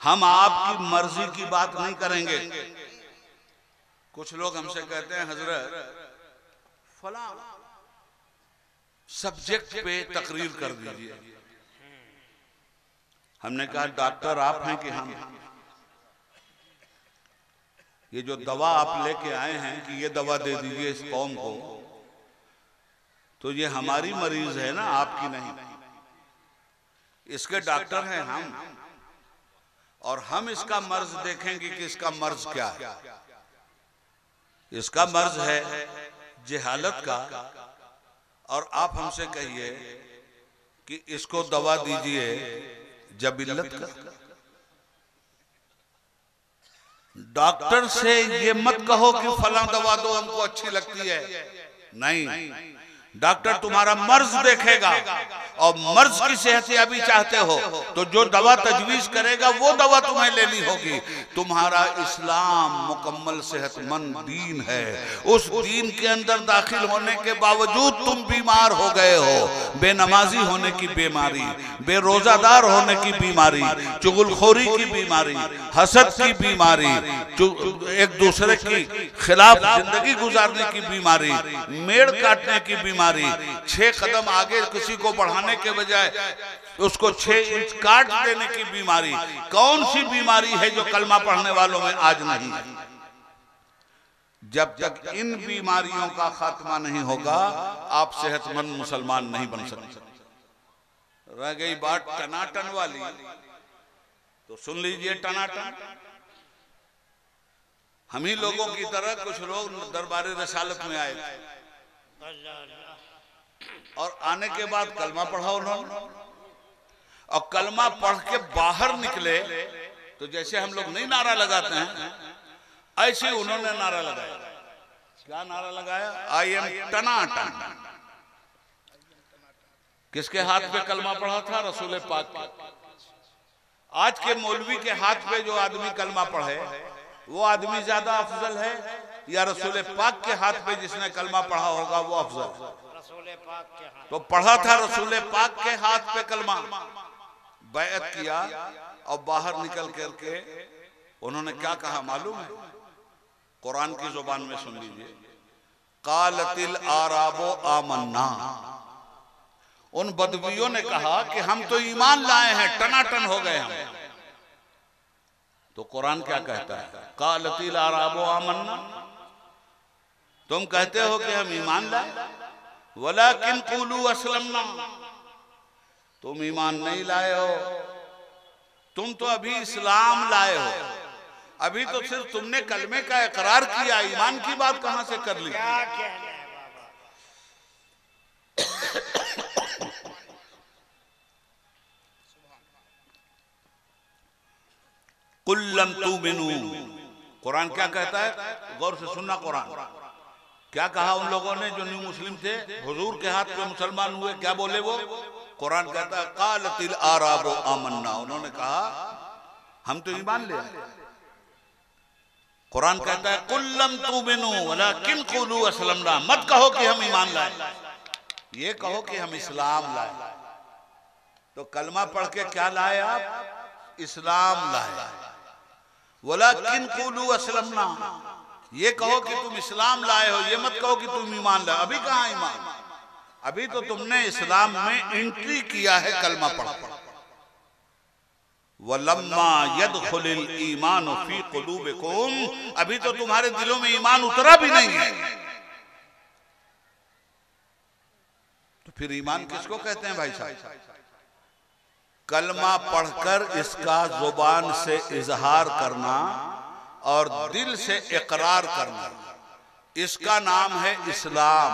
हम आपकी मर्जी की बात नहीं करेंगे। कुछ लोग हमसे कहते हैं हजरत फला सब्जेक्ट पे तकरीर कर दीजिए। हमने कहा डॉक्टर आप हैं कि हम? ये जो दवा आप लेके आए हैं कि ये दवा दे दीजिए इस कौम को, तो ये हमारी मरीज है ना, आपकी नहीं। इसके डॉक्टर हैं हम, और हम इसका मर्ज देखेंगे कि इसका मर्ज क्या है। इसका मर्ज है जहालत का, और आप हमसे कहिए कि इसको दवा दीजिए जबिल्लत का। डॉक्टर से ये मत कहो कि फला दवा दो हमको अच्छी लगती है, नहीं। डॉक्टर तुम्हारा मर्ज देखेगा, और मर्ज की सेहतयाबी चाहते हो तो जो दवा तजवीज करेगा वो दवा तुम्हें लेनी होगी। तुम्हारा इस्लाम मुकम्मल सेहतमंद दीन है, उस दीन के अंदर दाखिल होने के बावजूद तुम बीमार हो गए हो। बेनमाजी होने की बीमारी, बेरोजादार होने की बीमारी, चुगलखोरी की बीमारी, हसद की बीमारी, एक दूसरे की खिलाफ जिंदगी गुजारने की बीमारी, मेड़ काटने की बीमारी, 6 कदम आगे किसी को बढ़ाने के बजाय उसको 6 इंच काट देने की बीमारी। कौन सी बीमारी है जो कलमा पढ़ने वालों में आज नहीं है? जब तक इन बीमारियों का खात्मा नहीं होगा आप सेहतमंद मुसलमान नहीं बन सकते। रह गई बात टनाटन वाली, तो सुन लीजिए टनाटन। हम ही लोगों की तरह कुछ लोग दरबार रिसालत में आए थे, और आने के बाद कलमा पढ़ा उन्होंने, और कलमा पढ़ के बाहर निकले तो जैसे हम लोग नहीं नारा लगाते हैं, ऐसे उन्होंने नारा लगाया। क्या नारा लगाया? आई एम टनाटन। किसके हाथ पे कलमा पढ़ा था? रसूल पाक के। आज के मौलवी के हाथ पे जो आदमी कलमा पढ़े वो आदमी ज्यादा अफजल है, या रसूल पाक के हाथ पे जिसने कलमा पढ़ा होगा वो अफजल? रसूल पाक के हाथ। तो पढ़ा था रसूल पाक के हाथ पे कलमा, बैअत किया, और बाहर निकल करके उन्होंने क्या कहा मालूम है? कुरान की जुबान में सुन लीजिए। कालतिल आराबो आमन्ना। उन बदवियों ने कहा कि हम तो ईमान लाए हैं, टनाटन हो गए हम। तो कुरान क्या कहता है? कालतिल आराबो आमन्ना। तुम कहते हो कि हम ईमान लाए, वलाकिन कुलू असलमना। तुम ईमान नहीं लाए हो, तुम तो अभी इस्लाम लाए हो। अभी तो सिर्फ तुमने कलमे का इकरार किया, ईमान की बात कहां से कर ली? कुल्लम तुमिनू। कुरान क्या कहता है? गौर से सुनना। कुरान क्या कहा उन लोगों ने जो न्यू मुस्लिम थे, हुजूर के हाथ पे मुसलमान हुए? क्या बोले वो? कुरान कहता है कालतिल आराबो आमन्ना। उन्होंने कहा हम तो ईमान ले आए। कुरान कहता है कुल्लम तुमिनू वलाकिन कुलू असलमना। मत कहो कि हम ईमान लाए, ये कहो कि हम इस्लाम लाए। तो कलमा पढ़ के क्या लाए आप? इस्लाम लाए। वलाकिन कुलू असलमना, ये कहो कि तुम इस्लाम लाए हो, ये मत कहो कि तुम ईमान लाए। अभी कहां ईमान? अभी तो तुमने इस्लाम में एंट्री किया है कलमा पढ़। वलम्मा यदखुलिल ईमान फी कुलूबिकुम। अभी तो तुम्हारे दिलों में ईमान उतरा भी नहीं है, तो फिर ईमान किसको कहते हैं भाई साहब? कलमा पढ़कर इसका जुबान से इजहार करना और दिल से इकरार करना, इसका नाम है इस्लाम।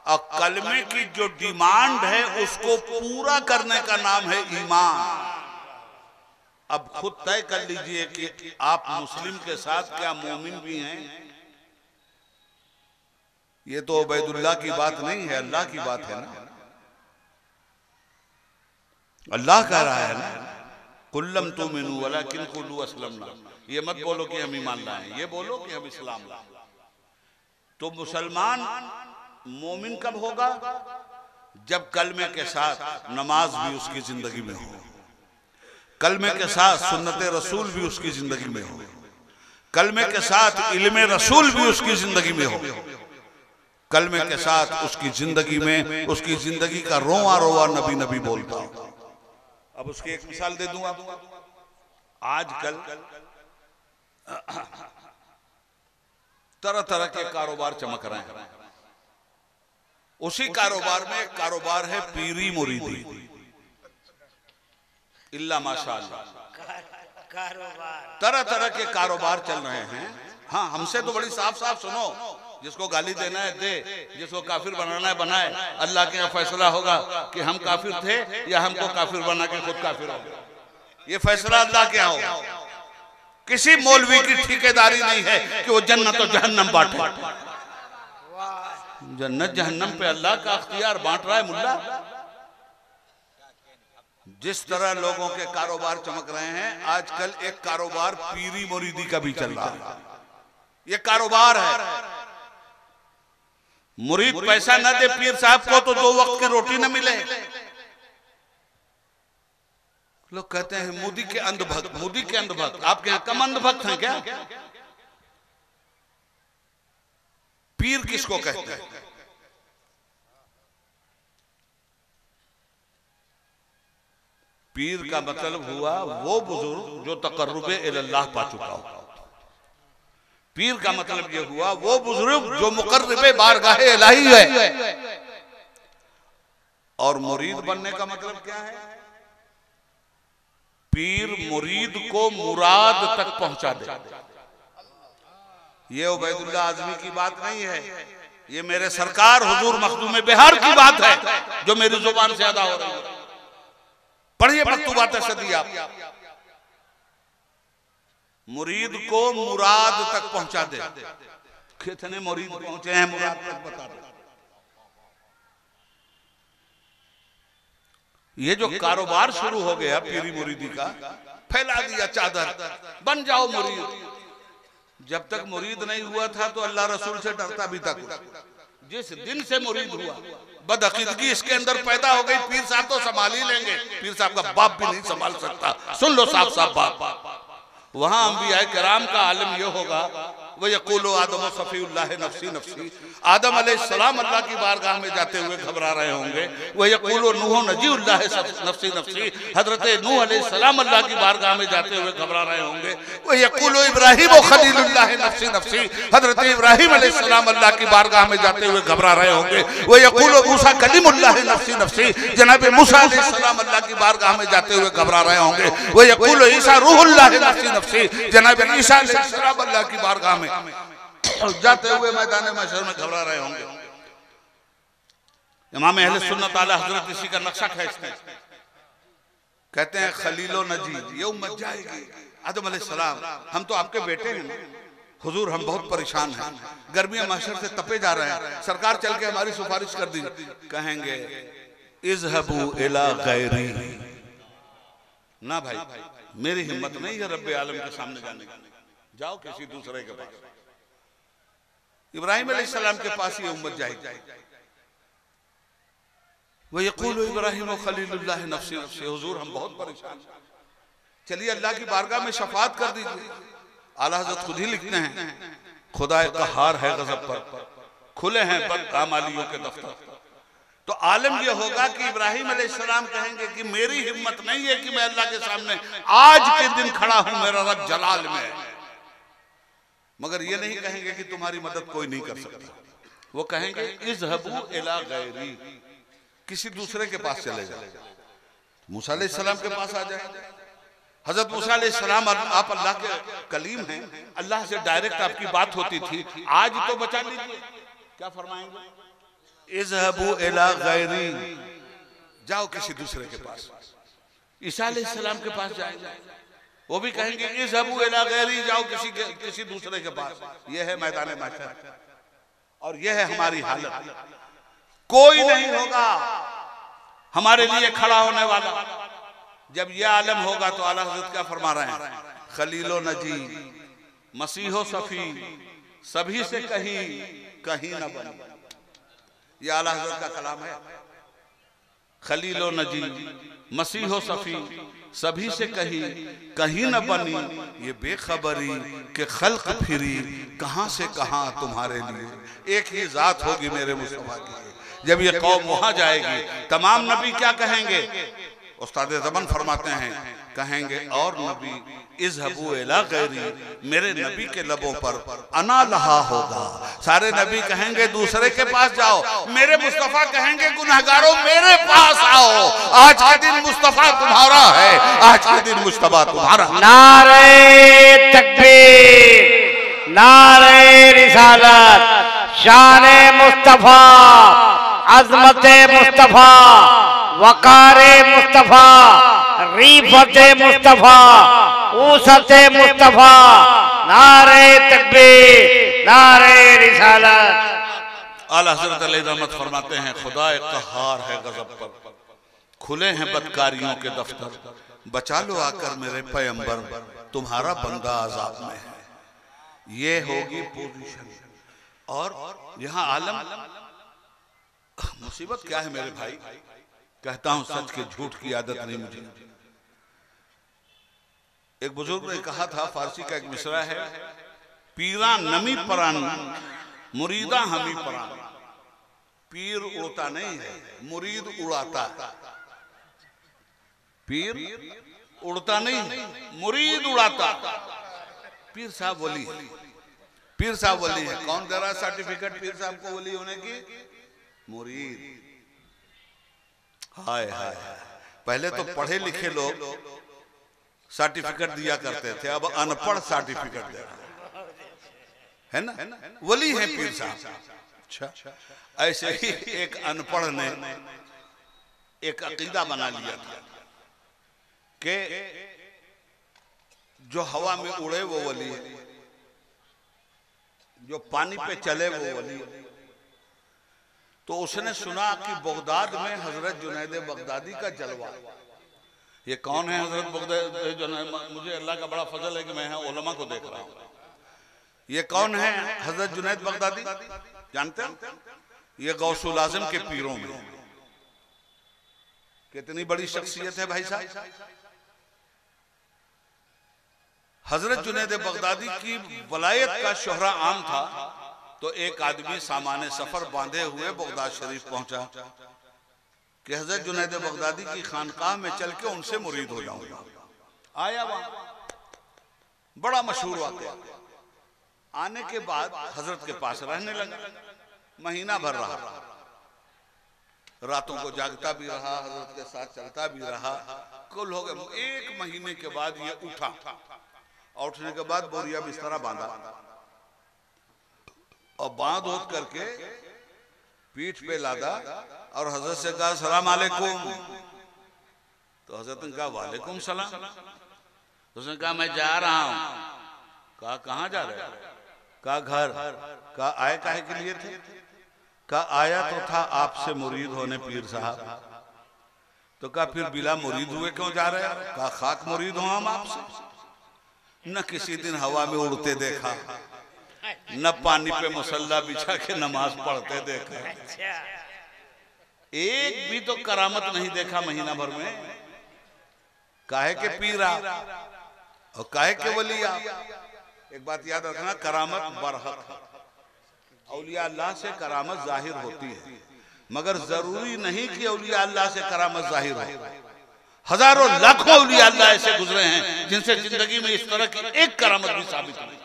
और कलमे की जो डिमांड है उसको पूरा करने का नाम है ईमान। अब खुद तय कर लीजिए कि आप मुस्लिम के साथ क्या मोमिन भी हैं। ये तो उबैदुल्लाह की बात नहीं है, अल्लाह की बात है ना। अल्लाह कह रहा है ना कुल्लम तुमिनू वलाकिन कुलू असलमना। ये मत बोलो कि हम ईमान लाए, ये बोलो कि हम इस्लाम लाए। तो मुसलमान मोमिन कब होगा? जब कलमे के साथ नमाज भी उसकी जिंदगी में हो, कलमे के साथ सुन्नत रसूल भी उसकी जिंदगी में हो, कलमे के साथ इल्मे रसूल भी उसकी जिंदगी में हो, कलमे के साथ उसकी जिंदगी में उसकी जिंदगी का रोआ रोआ नबी नबी बोलता हो। अब उसकी एक मिसाल दे दूं आपको। आजकल तरह तरह के कारोबार चमक रहे हैं। उसी कारोबार में एक कारोबार है पीरी मुरीदी, इल्ला माशाअल्लाह तरह तरह के कारोबार चल रहे हैं। हाँ, हमसे तो बड़ी साफ साफ सुनो, जिसको गाली देना है दे, जिसको काफिर बनाना है बनाए। अल्लाह के यहाँ फैसला होगा कि हम काफिर थे या हमको काफिर बना के खुद काफिर हो गए। ये फैसला अल्लाह के यहाँ होगा। किसी मौलवी की ठेकेदारी नहीं है कि वो जन्नत और जहन्नम बांटे। जन्नत जहन्नम पे अल्लाह का अख्तियार बांट रहा है मुल्ला। जिस तरह लोगों के कारोबार चमक रहे हैं, आजकल एक कारोबार पीरी मुरीदी का भी चल रहा है। ये कारोबार है। मुरीद पैसा न दे पीर साहब को तो 2 वक्त की रोटी न मिले। लोग कहते हैं मोदी के अंधभक्त, मोदी के अंधभक्त। आपके यहां कम अंधभक्त हैं क्या? पीर किसको कहते हैं? पीर का मतलब हुआ वो बुजुर्ग जो तकर्रुबे इल्लाह पा चुका हो। पीर का मतलब ये हुआ वो बुजुर्ग जो मुकर्रबे बारगाहे इलाही है। और मुरीद बनने का मतलब क्या है? पीर मुरीद को मुराद तक पहुंचा दे। ये उबैदुल्लाह आजमी की बात नहीं है, ये मेरे सरकार हुजूर मखदूम बिहार की बात है जो मेरी जुबान से अदा हो रही है। पढ़िए मकतूबात सदी आप। मुरीद को मुराद तक पहुंचा दे। कितने मुरीद पहुंचे हैं मुराद तक बता दो। ये जो कारोबार शुरू हो गया पीरी मुरीदी का, फैला दिया चादर, बन जाओ मुरीद। जब तक मुरीद नहीं हुआ था तो अल्लाह रसूल से डरता भी था। जिस दिन से मुरीद हुआ, बदअकीदगी इसके अंदर पैदा हो गई। पीर साहब तो संभाल ही लेंगे, पीर साहब का बाप भी नहीं संभाल सकता। सुन लो साफ साफ बाप। वहां अंबिया किराम का आलम यह होगा, वह यक़ूलु आदम सफ़ीउल्लाह नफ़्सी नफ़्सी। आदम अलैहिस्सलाम अल्लाह की बारगाह में जाते हुए घबरा रहे होंगे। वह यक़ूलु नूह नजीउल्लाह नफ़्सी नफ़्सी। हज़रत नूह अलैहिस्सलाम अल्लाह की बारगाह में जाते हुए घबरा रहे होंगे। वह यक़ूलु इब्राहीम खलीलुल्लाह नफ़्सी नफ़्सी। हज़रत इब्राहीम अलैहिस्सलाम अल्लाह की बारगाह में जाते हुए घबरा रहे होंगे। वह यक़ूलु मूसा कलीमुल्लाह नफ़्सी नफ़्सी। जनाब मूसा अलैहिस्सलाम अल्लाह की बारगाह में जाते हुए घबरा रहे होंगे। वह यक़ूलु ईसा रूहुल्लाह नफ़्सी नफ़्सी। जनाब ईसा अलैहिस्सलाम अल्लाह की बारगाह में जाते हुए मैदान महशर में घबरा रहे होंगे। इमाम अहले सुन्नत आला हजरत इसी का नक्शा खींचते हैं। कहते हैं खलीलो नजी, ये उम्मत जाएगी। आदम अलैहिस्सलाम, हम तो आपके बेटे हैं हुजूर, हम बहुत परेशान हैं, गर्मियां महशर से तपे जा रहे हैं, सरकार चल के हमारी सिफारिश कर दी। कहेंगे इज़हबू इला गैरी। ना भाई, मेरी हिम्मत नहीं है रब्बे आलम के सामने जाने की, जाओ किसी दूसरे के पास। इब्राहिम अलैहिस्सलाम के पास ये उम्मत जाएगी। वह यक़ूलु इब्राहीम खलीलुल्लाह नफ़्सी नफ़्सी। हुजूर हम बहुत परेशान हैं, चलिए अल्लाह की बारगाह में शफाअत कर दीजिए। आला हज़रत खुद ही लिखते हैं, खुदा क़हार है गज़ब पर, खुले हैं बदआमालियों के दफ्तर। तो आलम यह होगा कि इब्राहिम अलैहिस्सलाम कहेंगे कि मेरी हिम्मत नहीं है कि मैं अल्लाह के सामने आज के दिन खड़ा हूं, मेरा रब जलाल में है। मगर ये नहीं कहेंगे कि तुम्हारी मदद कोई नहीं कर सकता। वो कहेंगे इज़हबू इला गैरी, किसी दूसरे के पास चले जाओ। मूसा अलैहिस्सलाम के पास आ जाए। हजरत मूसा अलैहिस्सलाम, आप अल्लाह के कलीम हैं, अल्लाह से डायरेक्ट आपकी बात होती थी, आज तो बचा लीजिए। क्या फरमाएंगे? इज़हबू इला गैरी, जाओ किसी दूसरे के पास। ईसा अलैहिस्सलाम के पास जाएंगे, वो भी कहेंगे इज़हबू इला गैरी, जाओ किसी दूसरे के पास। यह है मैदान महशर और यह है हमारी हालत। कोई नहीं होगा हमारे लिए खड़ा होने वाला। जब यह आलम होगा तो आला हज़रत क्या फरमा रहे हैं? खलीलो नजी, मसीहो सफी, सभी से कहीं न बन। यह आला हज़रत का कलाम है। खलीलो नजी, मसीहो सफी, सभी से कही कहीं न बनी ये बेखबरी के खल्क फिरी कहां से कहां तुम्हारे लिए। एक ही जात होगी मेरे मुस्तफा की। जब ये कौम वहां जाएगी तमाम नबी क्या कहेंगे? उस्ताद ज़मान फरमाते हैं कहेंगे और नबी इज़हबू इला गैरी, मेरे नबी के लबों पर अना लहा होगा। सारे नबी कहेंगे दूसरे के पास जाओ, मेरे मुस्तफा कहेंगे गुनहगारों मेरे पास आओ। आज का दिन मुस्तफा तुम्हारा है, आज के दिन मुस्तफा तुम्हारा। नारे तकबीर, नारे रिसालत, शाने मुस्तफा, अज़मते मुस्तफा, वकारे मुस्तफा, रीफते मुस्तफा, ऊसते मुस्तफा। नारे तकबीर, नारे रिसालत। आला हज़रत अलैहि रहमत फरमाते हैं खुदाए क़हार है गज़ब पर, खुले हैं बदकारियों के दफ्तर। बचा लो आकर मेरे पैगंबर, तुम्हारा बंदा अज़ाब में है। ये होगी पोजीशन। और यहाँ आलम मुसीबत क्या है मेरे भाई? कहता हूं सच के झूठ की आदत नहीं मुझे। एक बुजुर्ग ने कहा था, फारसी का एक मिसरा है, पीरा नमी परान मुरीदा हमी परान। पीर उड़ता नहीं है, मुरीद उड़ाता। पीर उड़ता नहीं, मुरीद उड़ाता। पीर साहब वली है, पीर साहब वली है। कौन दे रहा सर्टिफिकेट पीर साहब को वली होने की? मुरीद। हाय हाय, पहले तो पढ़े लिखे लोग सर्टिफिकेट दिया करते थे, अब अनपढ़ सर्टिफिकेट दे रहा है ना। वली है पीर साहब। अच्छा, ऐसे ही एक अनपढ़ ने एक अकीदा बना लिया था कि जो हवा में उड़े वो वली है, जो पानी पे चले वो वली है। तो उसने सुना कि बगदाद में हजरत जुनैद बगदादी का जलवा। ये कौन है हजरत बगदादी? मुझे अल्लाह का बड़ा फजल है कि मैं उलमा को देख रहा हूँ। ये कौन है हजरत जुनैद बगदादी? जानते हैं? ये गौसुल आज़म के पीरों में। कितनी बड़ी शख्सियत है भाई साहब। हजरत जुनैद बगदादी की वलायत का शोहरा आम था। तो एक आदमी सामान्य सफर बांधे हुए बगदाद शरीफ पहुंचा कि हजरत जुनैद बगदादी की खानकाह में चल के उनसे मुरीद हो जाऊंगा। आया वहां, बड़ा मशहूर वाक़या। आने के बाद हजरत के पास रहने लगा, महीना भर रहा, रातों को जागता भी रहा, हजरत के साथ चलता भी रहा। कुल हो गए 1 महीने के बाद ये उठा, और उठने के बाद बोरिया बिस्तरा बांधा और बांध होत करके पीठ पे लादा और हजरत से कहा सलाम अलैकुम। तो हजरत ने कहा वालेकुम सलाम। तो उसने कहा मैं जा रहा हूं। कहा कहां जा रहे? कहा घर। कहा आए काहे के लिए थे? कहा आया तो था आपसे मुरीद होने पीर साहब। तो कहा फिर बिला मुरीद हुए क्यों जा रहे? कहा खाक मुरीद हो हम आपसे। न किसी दिन हवा में उड़ते देखा, न पानी पे मुसल्ला बिछा के नमाज पढ़ते देखा, एक भी तो करामत नहीं देखा महीना भर में। काहे के पीरा और काहे के वलिया। एक बात याद रखना, करामत बरहक है। औलिया अल्लाह से करामत जाहिर होती है, मगर जरूरी नहीं कि औलिया अल्लाह से करामत जाहिर हो। हजारों लाखों औलिया अल्लाह ऐसे गुजरे हैं जिनसे जिंदगी में इस तरह की एक करामत भी साबित नहीं।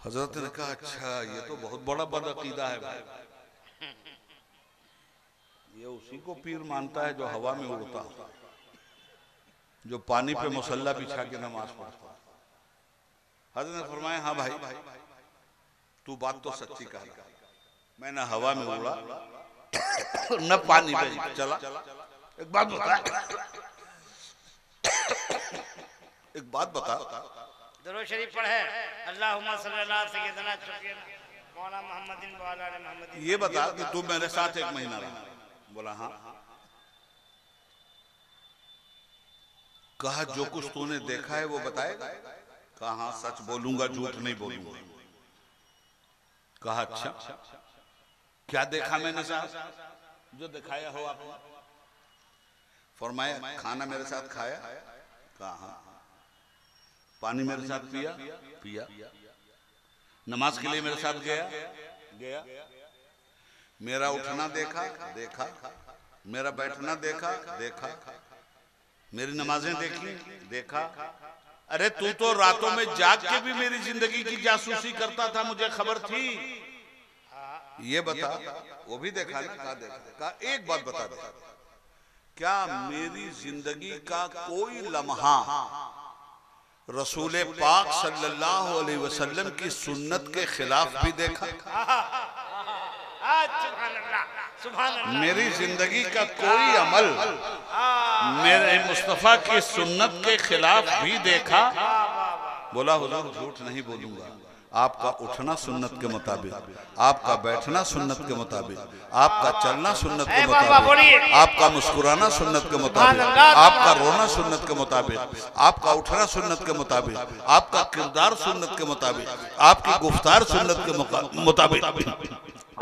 हजरत ने कहा अच्छा ये तो बहुत बड़ा बदअकीदा है भाई। ये उसी को पीर मानता है जो हवा में उड़ता, जो पानी पे मुसल्ला बिछा के नमाज पढ़ता। हजरत ने फरमाया हाँ भाई तू बात तो सच्ची कहा। मैं न हवा में उड़ा न पानी पे चला। एक बात बता, एक बात बता, दरूद शरीफ पढ़े अल्लाहुम्मा सल्लल्लाहु सय्यदना मौला मुहम्मदिन व अला मुहम्मदिन। ये बता कि तू मेरे साथ 1 महीना रहा। बोला हाँ। कहा जो कुछ तूने देखा है वो बताएगा? कहा हाँ सच बोलूंगा, झूठ नहीं बोलूंगा। कहा अच्छा क्या देखा मैंने साहब? जो दिखाया हो आपने। फरमाया खाना मेरे साथ खाया, कहा पानी मेरे साथ पिया, पिया, नमाज के लिए मेरे साथ गया, गया, मेरा उठना देखा, देखा, मेरा बैठना देखा, देखा, मेरी नमाजें देखी, देखा। अरे तू तो रातों में जाग के भी मेरी जिंदगी की जासूसी करता था, मुझे खबर थी, ये बता। वो भी देखा ना, कहा देखा, कहा एक बात बता दे, क्या मेरी जिंदगी का कोई लम्हा रसूल पाक सल्लल्लाहु अलैहि वसल्लम की सुन्नत के खिलाफ भी देखा? मेरी जिंदगी का कोई अमल मेरे मुस्तफा की सुन्नत के खिलाफ भी देखा? बोला हुजूर झूठ नहीं बोलूंगा, आपका उठना सुन्नत के मुताबिक, आपका बैठना सुन्नत के मुताबिक, आपका चलना सुन्नत के मुताबिक, आपका मुस्कुराना सुन्नत के मुताबिक, आपका रोना सुन्नत के मुताबिक, आपका उठना सुन्नत के मुताबिक, आपका किरदार सुन्नत के मुताबिक, आपकी गुफ्तार सुन्नत के मुताबिक।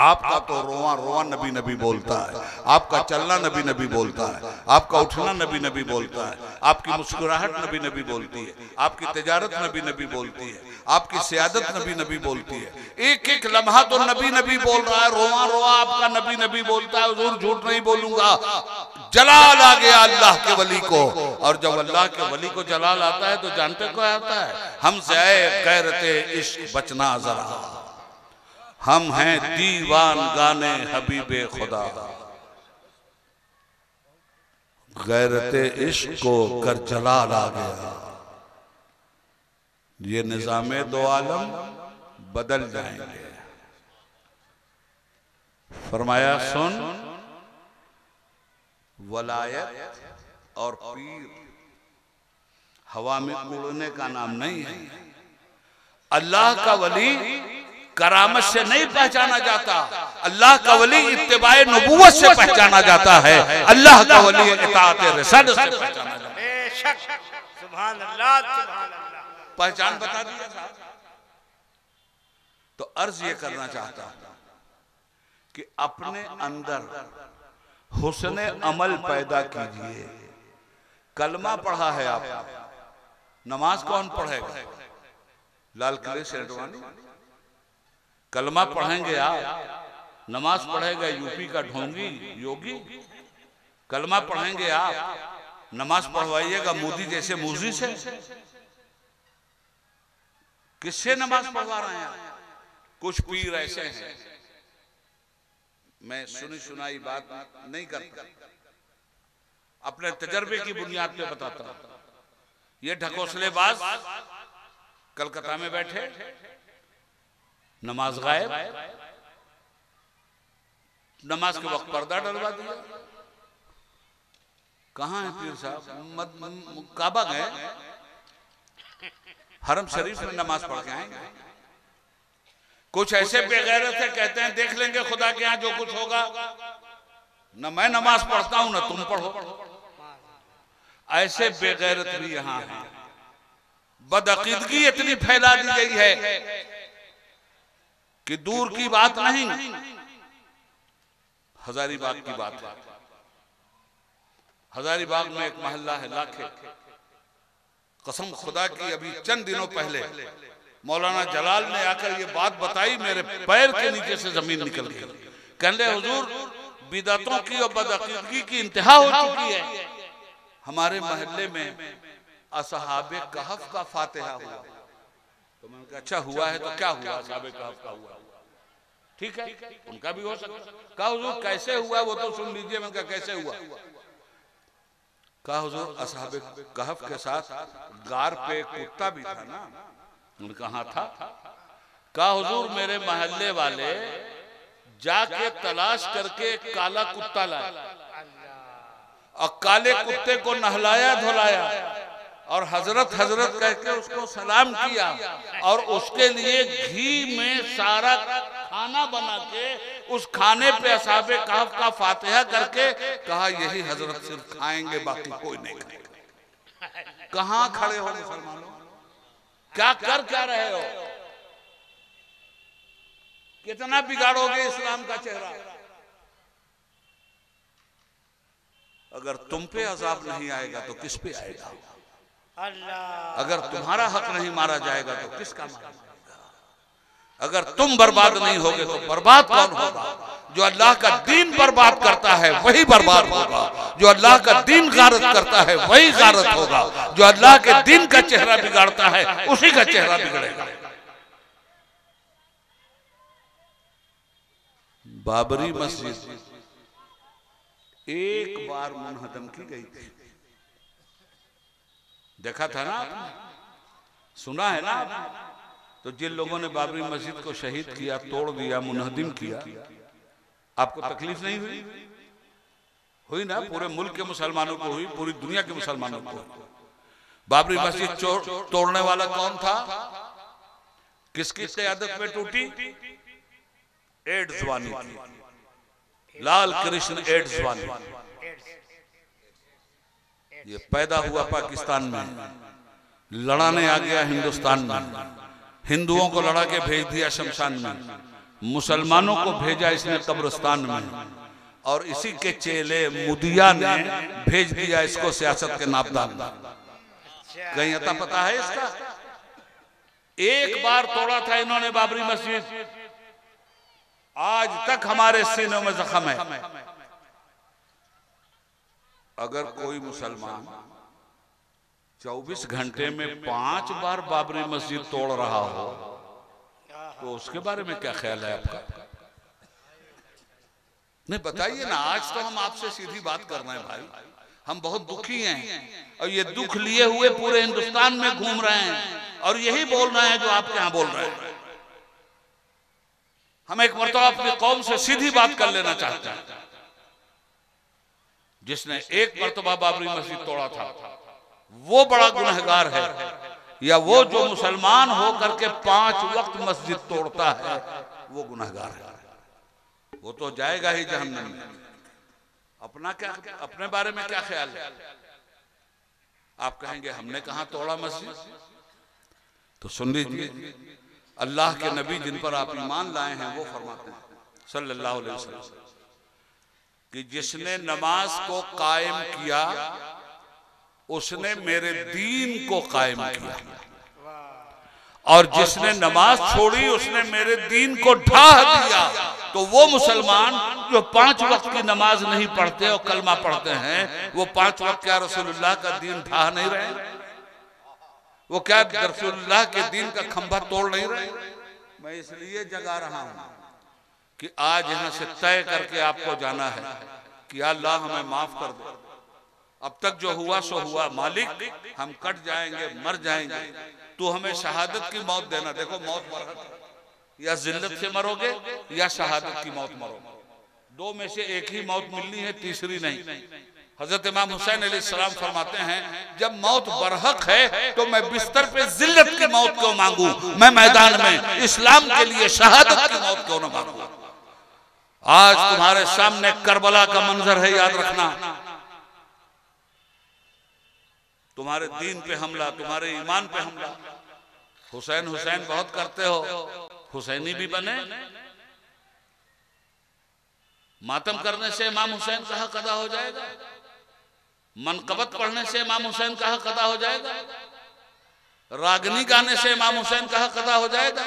आपका तो रोआ रोआ नबी नबी बोलता है, आपका चलना नबी नबी बोलता है, आपका उठना नबी नबी बोलता है, आपकी मुस्कुराहट नबी नबी बोलती है, आपकी तिजारत नबी नबी बोलती है, आपकी सियादत नबी नबी बोलती है। एक एक लम्हा तो नबी नबी बोल रहा है, रोआ रोआ आपका नबी नबी बोलता है। हुजूर झूठ नहीं बोलूंगा। जलाल आ गया अल्लाह के वली को, और जब अल्लाह के वली को जलाल आता है तो जानते क्या आता है? हमसे आए गैरते इश्क बचना जरा, हम हैं दीवान गाने हबीबे खुदा, गैरते इश्क को कर जलाल आ गया, ये निजामे दो आलम बदल जाएंगे। फरमाया सुन, वलायत और पीर हवा में उड़ने का नाम नहीं है। अल्लाह का वली करामत से नहीं पहचाना जाता, अल्लाह का वली इत्तिबाए नबूवत से पहचाना जाता है, अल्लाह का वली इताअत रिसालत से पहचाना जाता है। बेशक, सुभान अल्लाह, सुभान अल्लाह। पहचान बता दिया साहब। तो अर्ज ये करना चाहता हूं कि अपने अंदर हुस्ने अमल पैदा कीजिए। कलमा पढ़ा है आपने, नमाज कौन पढ़ेगा? लाल किले से हटवानी। कलमा पढ़ेंगे आप, नमाज पढ़ेगा यूपी का ढोंगी योगी। कलमा पढ़ेंगे आप, नमाज पढ़वाइएगा मोदी जैसे मूजी से। किससे नमाज पढ़वा रहे हैं? कुछ पीर ऐसे हैं, मैं सुनी सुनाई बात नहीं करता, अपने तजर्बे की बुनियाद पे बताता हूं। ये ढकोसलेबाज कलकत्ता में बैठे, नमाज गायब, नमाज के वक्त पर्दा डलवा दिया। कहां है पीर साहब? काबा गए, हरम शरीफ में नमाज पढ़ के आएंगे। कुछ ऐसे बेगैरत है, कहते हैं देख लेंगे खुदा के यहां जो कुछ होगा, न मैं नमाज पढ़ता हूं न तुम पढ़ो। ऐसे बेगैरत भी यहां है। बदअकीदगी इतनी फैला दी गई है कि दूर की बात नहीं, हजारीबाग की बात है। हजारीबाग में एक मोहल्ला है लाखे, कसम खुदा की अभी चंद दिनों पहले मौलाना जलाल ने आकर ये बात बताई, मेरे पैर के नीचे से जमीन निकल गई। कहने हुजूर बिदअतों की और बदअकीदगी की इंतहा हो चुकी है। हमारे मोहल्ले में असहाबे कहफ का फातिहा हुआ। तो मैंने कहा अच्छा हुआ है तो क्या हुआ? असहाबे कहफ का हुआ, ठीक है, उनका भी हो सकता। कहा हुजूर कैसे हुआ वो तो सुन लीजिए। मैंने कहा कैसे हुआ? कहा हुजूर असहाबे कहफ के साथ गार पे एक कुत्ता भी था ना? उनका हाँ था। कहा हुजूर मेरे मोहल्ले वाले जाके तलाश करके एक काला कुत्ता लाए और काले कुत्ते को नहलाया धुलाया और हजरत हजरत कह के उसको सलाम किया और उसके लिए घी में सारा खाना बना के उस खाने पे असहाबे कहफ का फातिहा करके कहा यही हजरत सिर्फ खाएंगे, बाकी कोई नहीं खाएगा। कहां खड़े हो मुसलमानों? क्या कर क्या रहे हो? कितना बिगाड़ोगे इस्लाम का चेहरा? अगर तुम पे अजाब नहीं आएगा तो किस पे आएगा? अल्लाह। अगर तुम्हारा हक नहीं मारा जाएगा तो किसका मारा जाएगा? अगर तुम बर्बाद नहीं होगे तो बर्बाद कौन होगा? जो अल्लाह का दीन बर्बाद करता है वही बर्बाद होगा। जो अल्लाह का दीन गारत करता है वही गारत होगा। जो अल्लाह के दीन का चेहरा बिगाड़ता है उसी का चेहरा बिगड़ेगा। बाबरी मस्जिद एक बार मुनहदम की गई थी, देखा था ना, सुना है ना? तो जिन लोगों ने बाबरी मस्जिद को शहीद किया, तोड़ दिया, मुनहदम किया, आपको तकलीफ नहीं हुई? हुई ना? पूरे मुल्क के मुसलमानों को हुई, पूरी दुनिया के मुसलमानों को हुई। बाबरी मस्जिद तोड़ने वाला कौन था? किसकी क़यादत में टूटी? एड्सवानी की, लाल कृष्ण एड्सवानी। ये पैदा हुआ पाकिस्तान में, लड़ाने आ गया हिंदुस्तान में, हिंदुओं को लड़ा के भेज दिया शमशान में, मुसलमानों को भेजा इसने कब्रिस्तान में, और इसी के चेले मुदिया ने भेज दिया इसको सियासत के नापदान में। कहीं अता पता है इसका? एक बार तोड़ा था इन्होंने बाबरी मस्जिद, आज तक हमारे सीनों में जख्म है। अगर कोई मुसलमान 24 घंटे में 5 बार बाबरी मस्जिद तोड़ रहा हो तो उसके बारे में क्या ख्याल है आपका? नहीं बताइए ना। आज तो हम आपसे सीधी बात कर रहे हैं भाई, हम बहुत दुखी हैं और ये दुख लिए हुए पूरे हिंदुस्तान में घूम रहे हैं और यही बोल रहे हैं जो आप यहाँ बोल रहे हैं। हम एक मर्तबा अपनी कौम से सीधी बात कर लेना चाहते हैं। जिसने एक मर्तबा बाबरी मस्जिद तोड़ा था वो बड़ा गुनहगार है, या वो जो मुसलमान हो करके 5 वक्त मस्जिद तोड़ता है वो गुनहगार है? वो तो जाएगा ही जहन्नम में। अपना क्या, अपने बारे में क्या ख्याल है? आप कहेंगे हमने कहां तोड़ा मस्जिद? तो सुन लीजिए, अल्लाह के नबी जिन पर आप ईमान लाए हैं वो फरमाते हैं सल्लल्लाहु अलैहि वसल्लम कि जिसने नमाज को कायम किया उसने मेरे दीन को कायम किया, और जिसने नमाज छोड़ी उसने मेरे दीन को ढाह दिया। तो वो मुसलमान जो 5 वक्त की नमाज नहीं पढ़ते और कलमा पढ़ते हैं, वो 5 वक्त क्या रसूलुल्लाह का दीन ढाह नहीं रहे? वो क्या रसूलुल्लाह के दीन का खंभा तोड़ नहीं रहे? मैं इसलिए जगा रहा हूं कि आज यहां से तय करके आपको जाना है कि अल्लाह हमें माफ कर दे। अब तक जो हुआ सो हुआ, मालिक हम कट जाएंगे, मर जाएंगे, तू हमें शहादत की मौत देना। देखो मौत मरहत, या जिल्लत से मरोगे या शहादत की मौत मरोगे, 2 में से एक ही मौत मिलनी है, तीसरी नहीं। हजरत इमाम हुसैन अलैहिस्सलाम फरमाते हैं जब मौत बरहक है तो मैं बिस्तर पे जिल्लत की मौत क्यों मांगू, मैं मैदान में इस्लाम के लिए शहादत की मौत क्यों न मांगू। आज तुम्हारे सामने करबला का मंजर है, याद रखना। तुम्हारे दीन पे हमला, तुम्हारे ईमान पे हमला। हुसैन हुसैन बहुत करते हो, हुसैनी भी बने। मातम करने से इमाम हुसैन का हक अदा हो जाएगा, मनकबत पढ़ने से इमाम हुसैन का हक अदा हो जाएगा, रागनी गाने से इमाम हुसैन का हक अदा हो जाएगा।